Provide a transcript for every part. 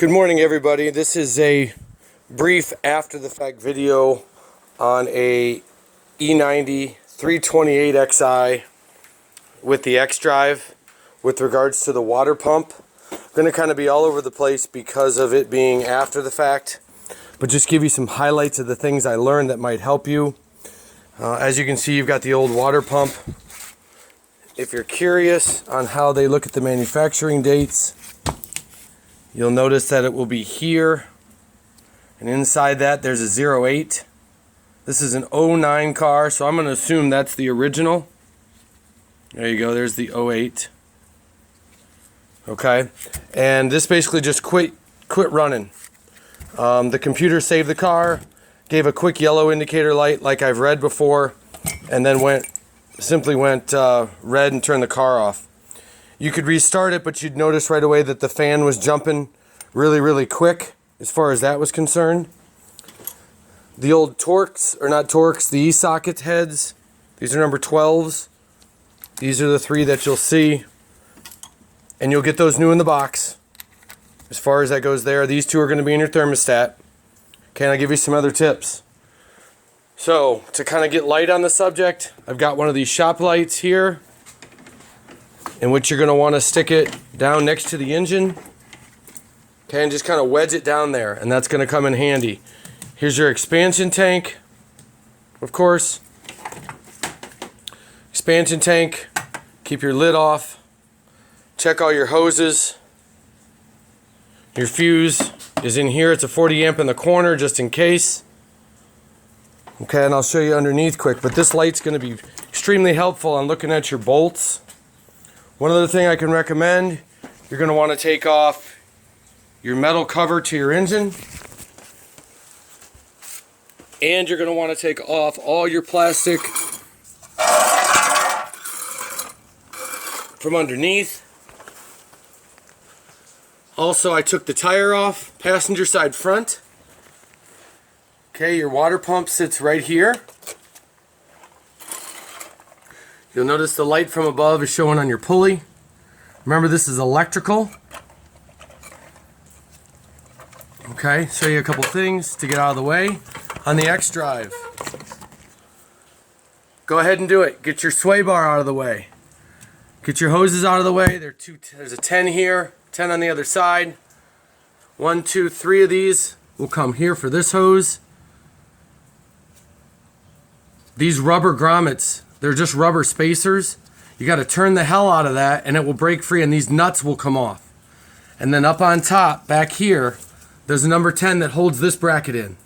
Good morning, everybody. This is a brief after the fact video on a E90 328xi with the X drive with regards to the water pump. I'm going to kind of be all over the place because of it being after the fact, but just give you some highlights of the things I learned that might help you. As you can see, you've got the old water pump. If you're curious on how they look at the manufacturing dates, you'll notice that it will be here, and inside that there's a 08. This is an 09 car, so I'm going to assume that's the original. There you go, there's the 08. Okay, and this basically just quit running. The computer saved the car, gave a quick yellow indicator light like I've read before, and then simply went red and turned the car off. You could restart it, but you'd notice right away that the fan was jumping really quick as far as that was concerned. The old Torx, or not Torx, the E-socket heads, these are number 12s. These are the three that you'll see, and you'll get those new in the box. As far as that goes there, these two are going to be in your thermostat. Okay, and I'll give you some other tips. So, to kind of get light on the subject, I've got one of these shop lights here, in which you're going to want to stick it down next to the engine. Okay, and just kind of wedge it down there, and that's going to come in handy. Here's your expansion tank, of course. Expansion tank, keep your lid off. Check all your hoses. Your fuse is in here. It's a 40 amp in the corner, just in case. Okay, and I'll show you underneath quick, but this light's going to be extremely helpful on looking at your bolts. One other thing I can recommend, you're going to want to take off your metal cover to your engine, and you're going to want to take off all your plastic from underneath. Also, I took the tire off, passenger side front. Okay, your water pump sits right here. You'll notice the light from above is showing on your pulley. Remember, this is electrical. Okay, show you a couple things to get out of the way. On the X drive, go ahead and do it. Get your sway bar out of the way. Get your hoses out of the way. There's a 10 here, 10 on the other side. 1, 2, 3 of these will come here for this hose. These rubber grommets, they're just rubber spacers. You got to turn the hell out of that, and it will break free, and these nuts will come off. And then up on top, back here, there's a number 10 that holds this bracket in.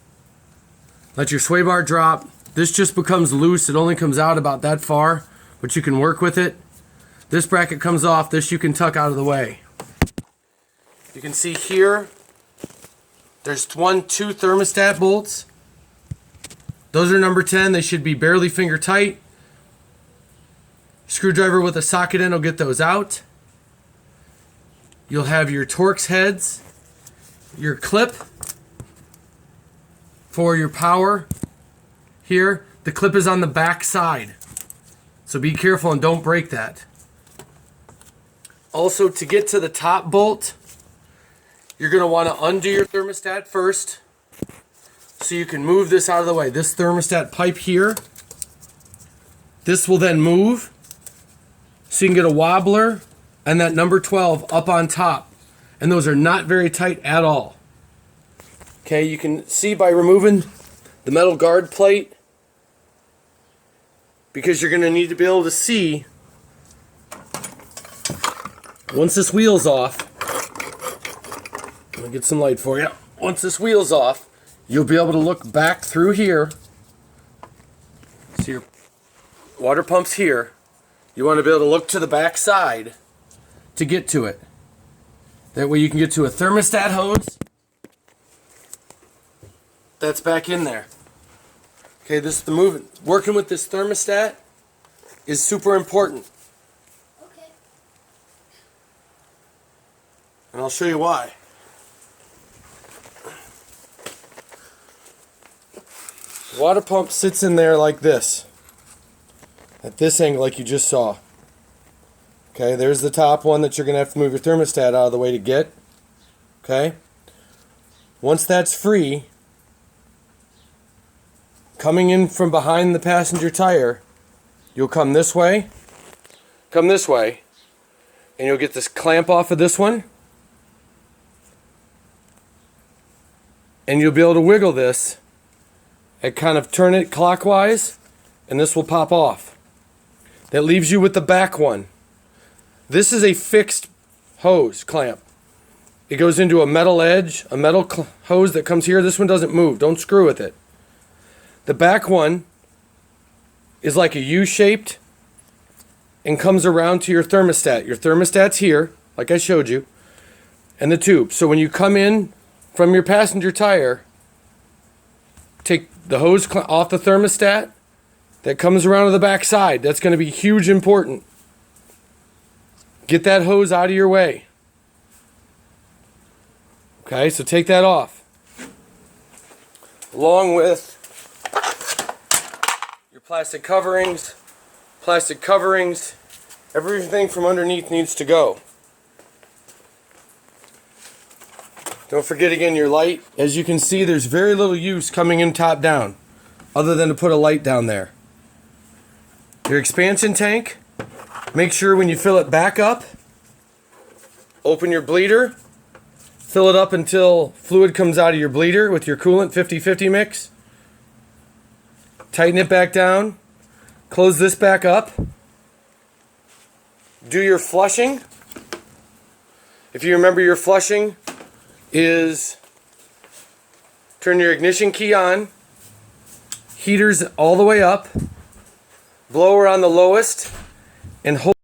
Let your sway bar drop. This just becomes loose. It only comes out about that far, but you can work with it. This bracket comes off. This you can tuck out of the way. You can see here, there's 2 thermostat bolts. Those are number 10. They should be barely finger tight. Screwdriver with a socket in will get those out. You'll have your Torx heads, your clip for your power here. The clip is on the back side, so be careful and don't break that. Also, to get to the top bolt, you're going to want to undo your thermostat first, so you can move this out of the way. This thermostat pipe here, this will then move, so you can get a wobbler and that number 12 up on top. And those are not very tight at all. Okay, you can see by removing the metal guard plate, because you're going to need to be able to see once this wheel's off. Let me get some light for you. Once this wheel's off, you'll be able to look back through here. See your water pump's here. You want to be able to look to the back side to get to it. That way you can get to a thermostat hose that's back in there. Okay, this is the movement. Working with this thermostat is super important. Okay. And I'll show you why. The water pump sits in there like this. At this angle, like you just saw. Okay, there's the top one that you're going to have to move your thermostat out of the way to get. Okay? Once that's free, coming in from behind the passenger tire, you'll come this way, and you'll get this clamp off of this one, and you'll be able to wiggle this and kind of turn it clockwise, and this will pop off. That leaves you with the back one. This is a fixed hose clamp. It goes into a metal edge, a metal hose that comes here. This one doesn't move. Don't screw with it. The back one is like a U-shaped and comes around to your thermostat. Your thermostat's here, like I showed you, and the tube. So when you come in from your passenger tire, take the hose off the thermostat that comes around to the back side. That's going to be huge important. Get that hose out of your way. Okay, so take that off. Along with your plastic coverings, everything from underneath needs to go. Don't forget again your light. As you can see, there's very little use coming in top down, other than to put a light down there. Your expansion tank, make sure when you fill it back up, open your bleeder, fill it up until fluid comes out of your bleeder with your coolant 50-50 mix. Tighten it back down, close this back up. Do your flushing. If you remember, your flushing is turn your ignition key on, heaters all the way up, blower on the lowest, and hold